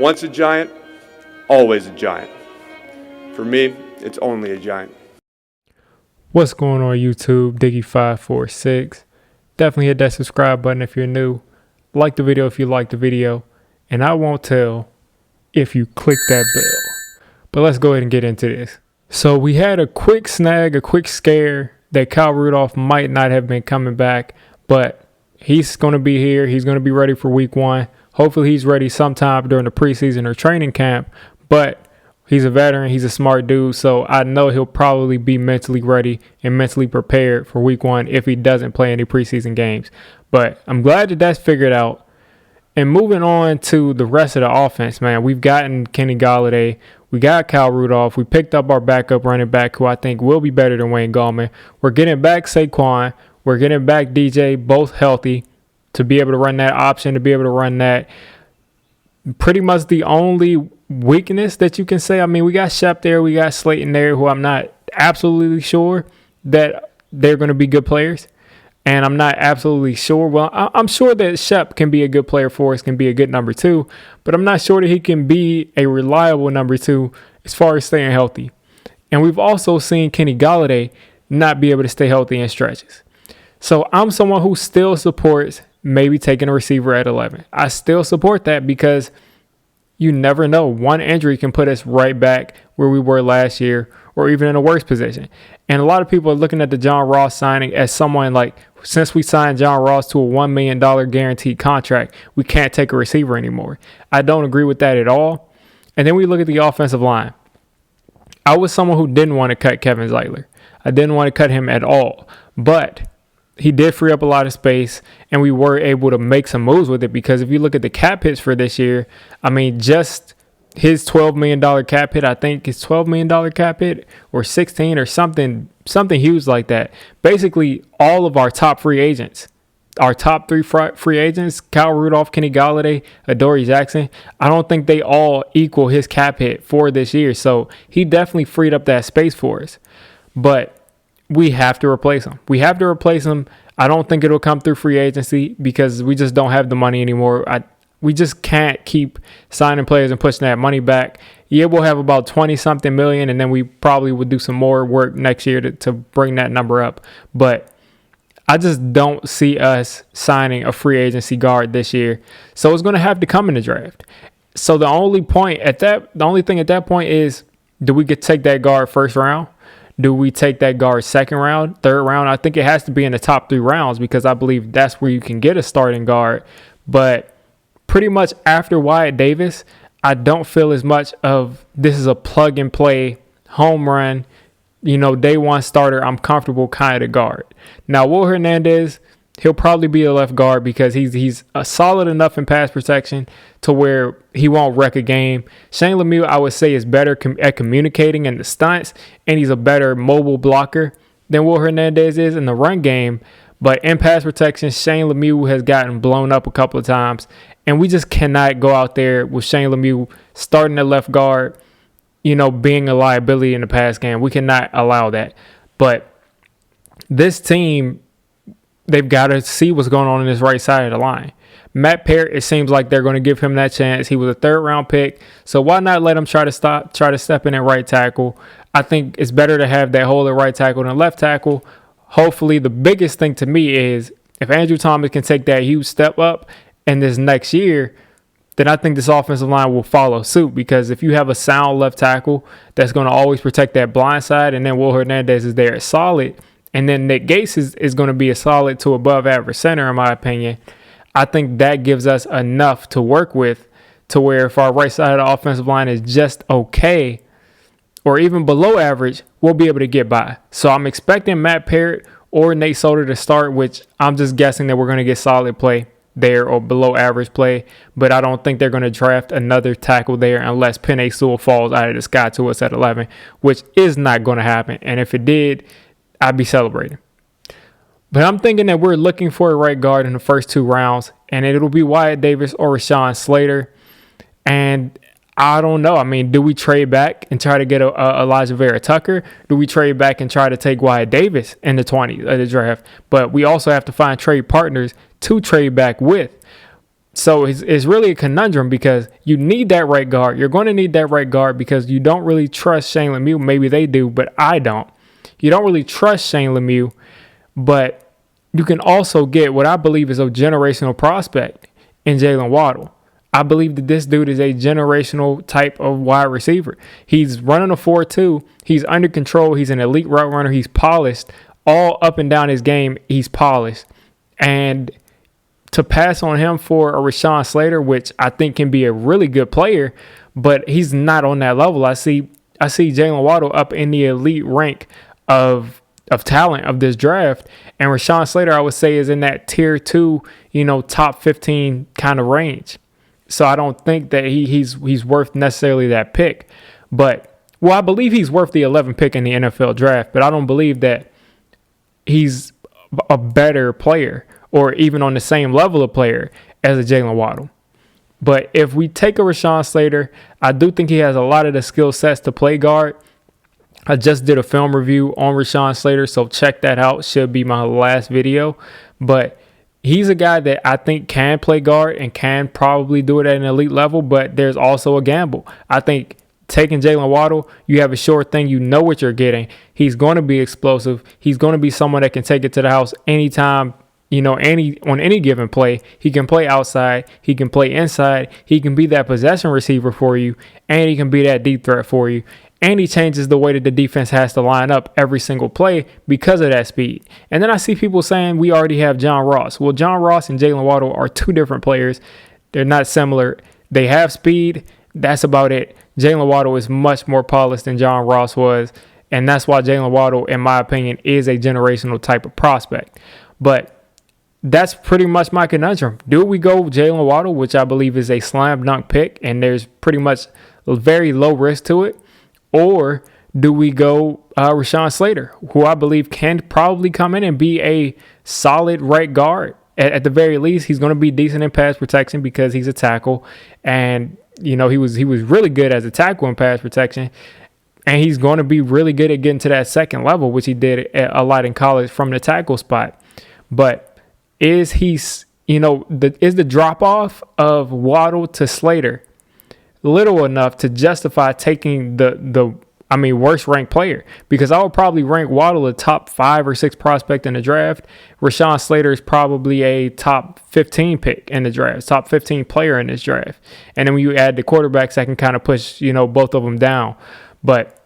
Once a giant, always a giant. For me, it's only a giant. What's going on YouTube? Diggy546. Definitely hit that subscribe button if you're new. Like the video if you like the video. And I won't tell if you click that bell. But let's go ahead and get into this. So we had a quick snag, a quick scare that Kyle Rudolph might not have been coming back. But he's going to be here. He's going to be ready for week 1. Hopefully he's ready sometime during the preseason or training camp. But he's a veteran. He's a smart dude. So I know he'll probably be mentally ready and mentally prepared for week 1 if he doesn't play any preseason games. But I'm glad that that's figured out. And moving on to the rest of the offense, man, we've gotten Kenny Golladay. We got Kyle Rudolph. We picked up our backup running back, who I think will be better than Wayne Gallman. We're getting back Saquon. We're getting back DJ, both healthy, to be able to run that option, to be able to run that. Pretty much the only weakness that you can say. I mean, we got Shep there. We got Slayton there, who I'm not absolutely sure that they're going to be good players. And I'm not absolutely sure. Well, I'm sure that Shep can be a good player for us, can be a good number 2. But I'm not sure that he can be a reliable number 2 as far as staying healthy. And we've also seen Kenny Golladay not be able to stay healthy in stretches. So I'm someone who still supports maybe taking a receiver at 11. I still support that because you never know. One injury can put us right back where we were last year or even in a worse position. And a lot of people are looking at the John Ross signing as someone like, since we signed John Ross to a $1 million guaranteed contract, we can't take a receiver anymore. I don't agree with that at all. And then we look at the offensive line. I was someone who didn't want to cut Kevin Zeitler. I didn't want to cut him at all. But he did free up a lot of space, and we were able to make some moves with it, because if you look at the cap hits for this year, I mean, just his $12 million cap hit, I think it's $12 million cap hit or 16 or something huge like that. Basically, all of our top free agents, our top 3 free agents, Kyle Rudolph, Kenny Golladay, Adoree Jackson, I don't think they all equal his cap hit for this year. So he definitely freed up that space for us. But we have to replace him. We have to replace him. I don't think it'll come through free agency because we just don't have the money anymore. We just can't keep signing players and pushing that money back. Yeah, we'll have about 20-something million, and then we probably would do some more work next year to bring that number up. But I just don't see us signing a free agency guard this year. So it's going to have to come in the draft. So the only thing at that point is, do we get to take that guard first round? Do we take that guard second round, third round? I think it has to be in the top 3 rounds because I believe that's where you can get a starting guard. But pretty much after Wyatt Davis, I don't feel as much of this is a plug-and-play home run, day 1 starter, I'm comfortable kind of guard. Now, Will Hernandez, he'll probably be a left guard because he's solid enough in pass protection to where he won't wreck a game. Shane Lemieux, I would say, is better at communicating in the stunts, and he's a better mobile blocker than Will Hernandez is in the run game. But in pass protection, Shane Lemieux has gotten blown up a couple of times, and we just cannot go out there with Shane Lemieux starting at left guard, being a liability in the pass game. We cannot allow that. But this team, they've got to see what's going on this right side of the line. Matt Parrott, it seems like they're going to give him that chance. He was a 3rd-round pick, so why not let him try to step in at right tackle? I think it's better to have that hole at right tackle than left tackle. Hopefully, the biggest thing to me is if Andrew Thomas can take that huge step up in this next year, then I think this offensive line will follow suit, because if you have a sound left tackle that's going to always protect that blind side, and then Will Hernandez is there at solid, and then Nick Gates is going to be a solid to above average center, in my opinion, I think that gives us enough to work with to where if our right side of the offensive line is just okay or even below average, we'll be able to get by. So I'm expecting Matt Parrott or Nate Solder to start, which I'm just guessing that we're going to get solid play there or below average play. But I don't think they're going to draft another tackle there unless Penei Sewell falls out of the sky to us at 11, which is not going to happen. And if it did, I'd be celebrating. But I'm thinking that we're looking for a right guard in the first 2 rounds, and it'll be Wyatt Davis or Rashawn Slater. And I don't know. I mean, do we trade back and try to get Elijah Vera Tucker? Do we trade back and try to take Wyatt Davis in the 20s of the draft? But we also have to find trade partners to trade back with. So it's really a conundrum because you need that right guard. You're going to need that right guard because you don't really trust Shane Lemieux. Maybe they do, but I don't. You don't really trust Shane Lemieux, but you can also get what I believe is a generational prospect in Jaylen Waddle. I believe that this dude is a generational type of wide receiver. He's running a 4.2. He's under control. He's an elite route runner. He's polished. All up and down his game, he's polished. And to pass on him for a Rashawn Slater, which I think can be a really good player, but he's not on that level. I see Jaylen Waddle up in the elite rank of talent of this draft, and Rashawn Slater, I would say, is in that tier 2, top 15 kind of range. So I don't think that he's worth necessarily that pick. But, well, I believe he's worth the 11th pick in the NFL draft, but I don't believe that he's a better player or even on the same level of player as a Jaylen Waddle. But if we take a Rashawn Slater, I do think he has a lot of the skill sets to play guard. I just did a film review on Rashawn Slater, so check that out. Should be my last video. But he's a guy that I think can play guard and can probably do it at an elite level, but there's also a gamble. I think taking Jaylen Waddle, you have a sure thing. You know what you're getting. He's going to be explosive. He's going to be someone that can take it to the house anytime, on any given play. He can play outside. He can play inside. He can be that possession receiver for you, and he can be that deep threat for you. And he changes the way that the defense has to line up every single play because of that speed. And then I see people saying we already have John Ross. Well, John Ross and Jaylen Waddle are two different players. They're not similar. They have speed. That's about it. Jaylen Waddle is much more polished than John Ross was. And that's why Jaylen Waddle, in my opinion, is a generational type of prospect. But that's pretty much my conundrum. Do we go Jaylen Waddle, which I believe is a slam dunk pick, and there's pretty much very low risk to it? Or do we go Rashawn Slater, who I believe can probably come in and be a solid right guard? At the very least, he's going to be decent in pass protection because he's a tackle. And, he was really good as a tackle in pass protection. And he's going to be really good at getting to that second level, which he did a lot in college from the tackle spot. But is is the drop-off of Waddle to Slater little enough to justify taking the worst ranked player? Because I would probably rank Waddle a top 5 or 6 prospect in the draft. Rashawn Slater is probably a top 15 pick in the draft, top 15 player in this draft. And then when you add the quarterbacks, that can kind of push, both of them down. But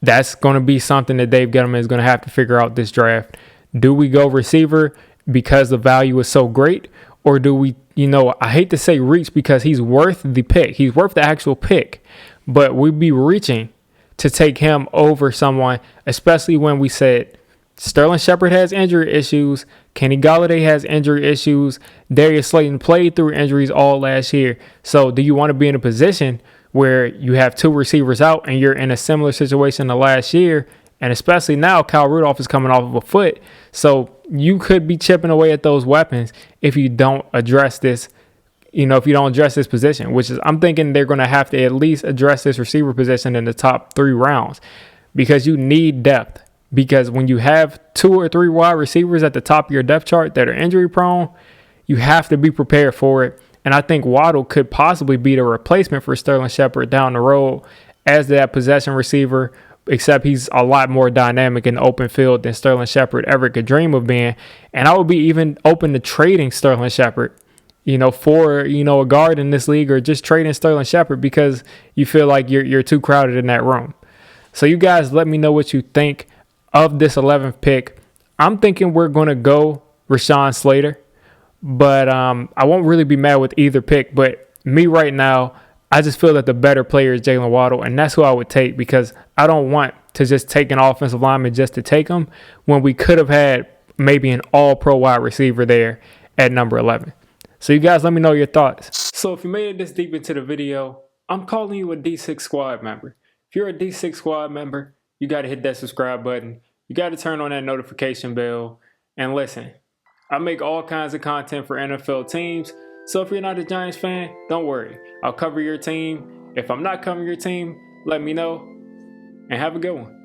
that's going to be something that Dave Gettleman is going to have to figure out this draft. Do we go receiver because the value is so great? Or do we, I hate to say reach because he's worth the pick. He's worth the actual pick. But we'd be reaching to take him over someone, especially when we said Sterling Shepard has injury issues. Kenny Golladay has injury issues. Darius Slayton played through injuries all last year. So do you want to be in a position where you have 2 receivers out and you're in a similar situation to last year? And especially now, Kyle Rudolph is coming off of a foot. So you could be chipping away at those weapons if you don't address this, if you don't address this position, which is, I'm thinking they're going to have to at least address this receiver position in the top 3 rounds because you need depth. Because when you have 2 or 3 wide receivers at the top of your depth chart that are injury prone, you have to be prepared for it. And I think Waddle could possibly be the replacement for Sterling Shepard down the road as that possession receiver, except he's a lot more dynamic in the open field than Sterling Shepard ever could dream of being. And I would be even open to trading Sterling Shepard, for, a guard in this league, or just trading Sterling Shepard because you feel like you're too crowded in that room. So you guys let me know what you think of this 11th pick. I'm thinking we're going to go Rashawn Slater, but I won't really be mad with either pick. But me right now, I just feel that the better player is Jaylen Waddle, and that's who I would take because I don't want to just take an offensive lineman just to take him when we could have had maybe an all-pro wide receiver there at number 11. So you guys let me know your thoughts. So if you made it this deep into the video, I'm calling you a D6 squad member. If you're a D6 squad member, you got to hit that subscribe button. You got to turn on that notification bell. And listen, I make all kinds of content for NFL teams. So if you're not a Giants fan, don't worry. I'll cover your team. If I'm not covering your team, let me know. And have a good one.